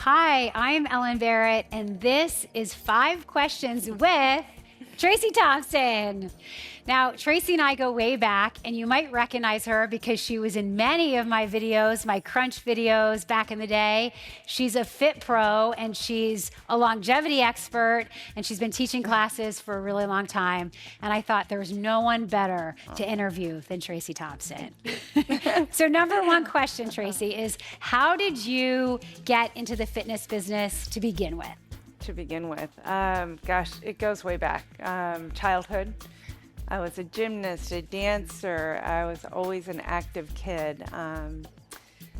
Hi, I'm Ellen Barrett, and this is 5 Questions with Tracy Thompson. Now, Tracy and I go way back, and you might recognize her because she was in many of my videos, my Crunch videos back in the day. She's a fit pro, and she's a longevity expert, and she's been teaching classes for a really long time. And I thought there was no one better to interview than Tracy Thompson. So number one question, Tracy, is how did you get into the fitness business to begin with? To begin with, gosh, it goes way back. Childhood. I was a gymnast, a dancer. I was always an active kid.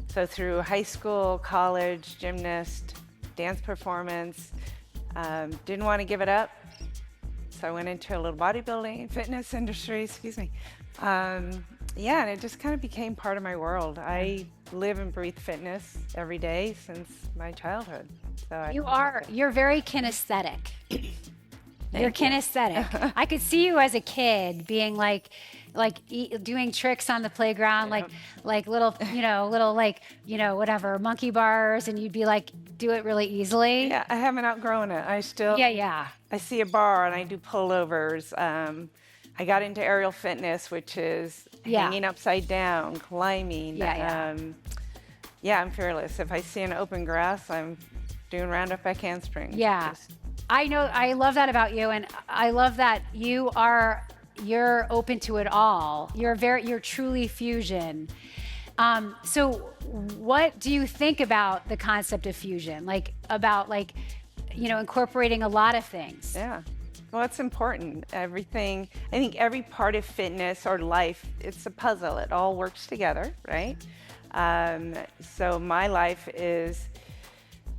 So through high school, college, gymnast, dance performance, didn't want to give it up. So I went into a little bodybuilding, fitness industry, excuse me. Yeah, and it just kind of became part of my world. I live and breathe fitness every day since my childhood. So You're very kinesthetic. You're kinesthetic. I could see you as a kid being doing tricks on the playground, like little whatever monkey bars, and you'd be like do it really easily. Yeah, I haven't outgrown it. I still I see a bar and I do pullovers. I got into aerial fitness, which is hanging upside down, climbing. I'm fearless. If I see an open grass, I'm doing roundup back handspring. Yeah. I know, I love that about you, and I love that you're open to it all. You're truly fusion. So what do you think about the concept of fusion? About incorporating a lot of things? Yeah. Well, it's important. I think every part of fitness or life, it's a puzzle. It all works together, right? So my life is,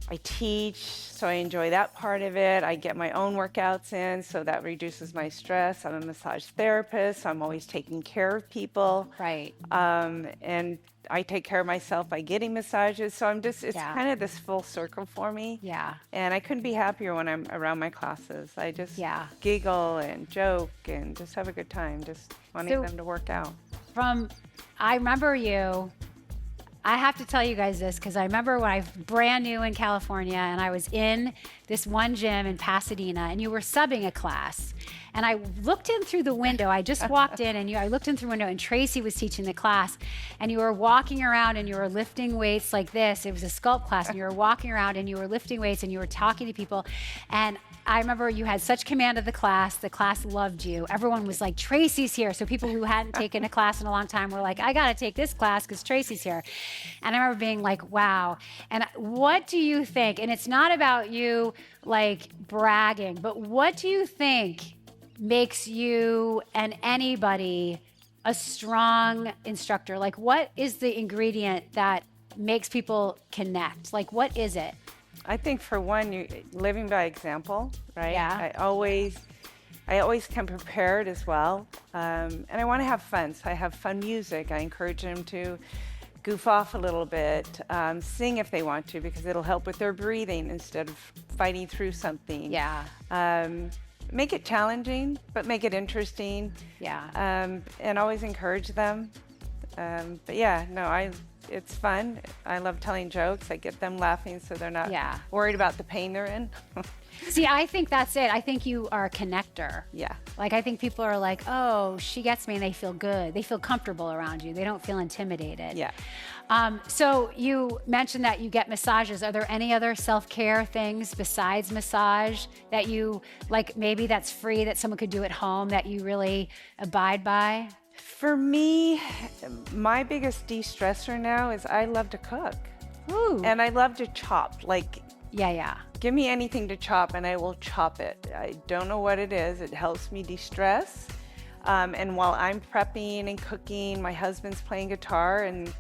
I teach, so I enjoy that part of it. I get my own workouts in, so that reduces my stress. I'm a massage therapist, so I'm always taking care of people. Right. And I take care of myself by getting massages. So it's kind of this full circle for me. Yeah. And I couldn't be happier when I'm around my classes. I just giggle and joke and just have a good time, just wanting them to work out. I remember you. I have to tell you guys this because I remember when I was brand new in California and I was in this one gym in Pasadena and you were subbing a class. And I looked in through the window. I just walked in and I looked in through the window and Tracy was teaching the class and you were walking around and you were lifting weights like this. It was a sculpt class and you were walking around and you were lifting weights and you were talking to people. And I remember you had such command of the class loved you. Everyone was like, Tracy's here. So people who hadn't taken a class in a long time were like, I gotta take this class because Tracy's here. And I remember being like, wow. And what do you think? And it's not about you like bragging, but what do you think makes you and anybody a strong instructor? Like, what is the ingredient that makes people connect? Like, what is it? I think for one, you living by example, right? Yeah. I always come prepared as well, and I want to have fun. So I have fun music. I encourage them to goof off a little bit, sing if they want to, because it'll help with their breathing instead of fighting through something. Yeah. Make it challenging, but make it interesting. Yeah. And always encourage them. It's fun. I love telling jokes. I get them laughing so they're not worried about the pain they're in. See, I think that's it. I think you are a connector. Yeah. Like, I think people are like, oh, she gets me, and they feel good. They feel comfortable around you. They don't feel intimidated. Yeah. So you mentioned that you get massages. Are there any other self-care things besides massage that you, like maybe that's free that someone could do at home that you really abide by? For me, my biggest de-stressor now is I love to cook. Ooh. And I love to chop. Give me anything to chop and I will chop it. I don't know what it is. It helps me de-stress. And while I'm prepping and cooking, my husband's playing guitar and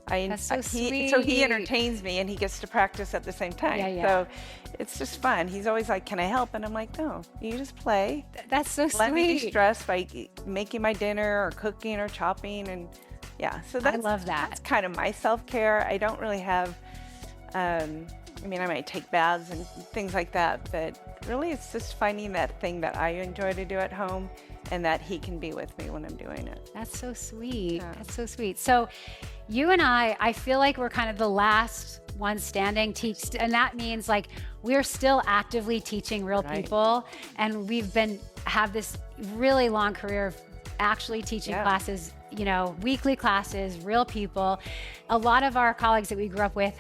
That's so sweet. So he entertains me and he gets to practice at the same time. So it's just fun. He's always like, can I help? And I'm like, no, you just play. That's so sweet. Let me de-stress by making my dinner or cooking or chopping. And so I love that. That's kind of my self-care. I don't really have, I might take baths and things like that, but really it's just finding that thing that I enjoy to do at home and that he can be with me when I'm doing it. That's so sweet. That's so sweet. So you and I feel like we're kind of the last one standing, teach, and that means like we're still actively teaching real Right. people, and have this really long career of actually teaching Yeah. classes, you know, weekly classes, real people. A lot of our colleagues that we grew up with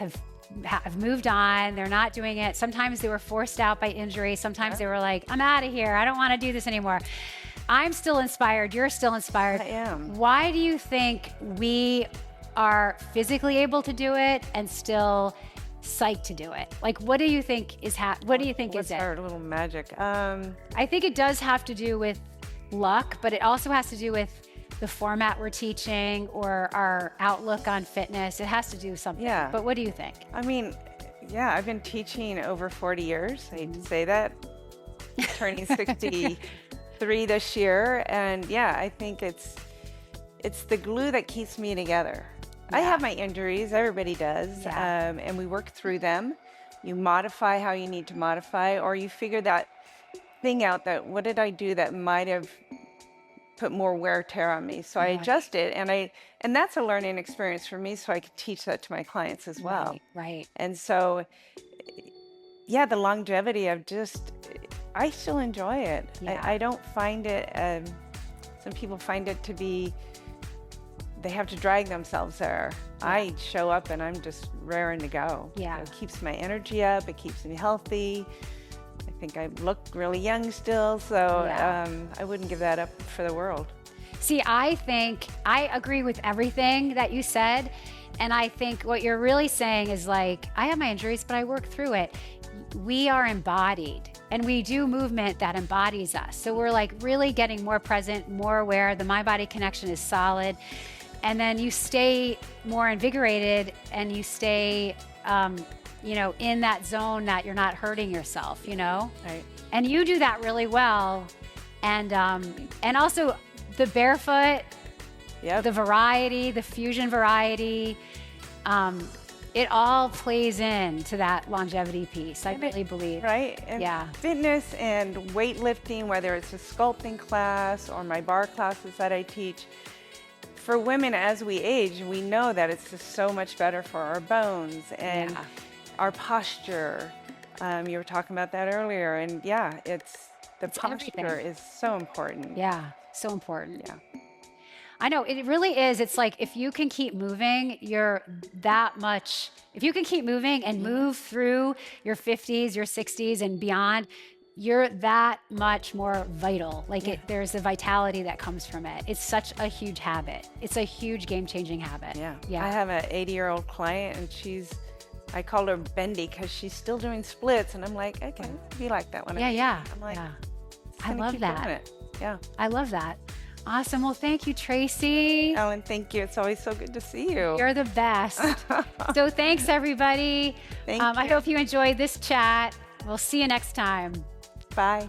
have moved on. They're not doing it. Sometimes they were forced out by injury. Sometimes they were like, I'm out of here. I don't want to do this anymore. I'm still inspired. You're still inspired. I am. Why do you think we are physically able to do it and still psyched to do it? Like, what do you think what do you think What's is it? our little magic? I think it does have to do with luck, but it also has to do with the format we're teaching or our outlook on fitness. It has to do something. Yeah. But what do you think? I mean, yeah, I've been teaching over 40 years. I hate to say that. Turning 63 this year. And yeah, I think it's the glue that keeps me together. I Yeah. have my injuries, everybody does. Yeah. And we work through them. You modify how you need to modify, or you figure that thing out that what did I do that might have put more wear or tear on me. So I Right. adjust it, and that's a learning experience for me, so I could teach that to my clients as well. Right. And so, yeah, the longevity of I still enjoy it. Yeah. I don't find it, some people find it to be, they have to drag themselves there. I show up and I'm just raring to go. Yeah. It keeps my energy up, it keeps me healthy. I think I look really young still, so Yeah. I wouldn't give that up for the world. See, I think I agree with everything that you said. And I think what you're really saying is like, I have my injuries, but I work through it. We are embodied and we do movement that embodies us. So we're like really getting more present, more aware. The mind body connection is solid. And then you stay more invigorated and you stay, you know, in that zone that you're not hurting yourself, you know? Right. And you do that really well. And also the barefoot, Yep. the variety, the fusion variety, it all plays into that longevity piece. I really believe. Right? And Yeah. fitness and weightlifting, whether it's a sculpting class or my bar classes that I teach, for women as we age, we know that it's just so much better for our bones and Yeah. our posture. You were talking about that earlier, and yeah, the everything. posture is so important. Yeah, so important. Yeah. I know, it really is. It's like if you can keep moving, if you can keep moving and move through your 50s, your 60s and beyond, you're that much more vital. Like there's a vitality that comes from it. It's such a huge habit. It's a huge game-changing habit. Yeah. Yeah. I have an 80-year-old client, and I call her Bendy because she's still doing splits, and I'm like, okay, be like that when Yeah, yeah. I'm like, yeah. just I gonna love keep that. doing it. Yeah. I love that. Awesome. Well, thank you, Tracy. Ellen, thank you. It's always so good to see you. You're the best. So thanks, everybody. Thank I you. hope you enjoyed this chat. We'll see you next time. Bye.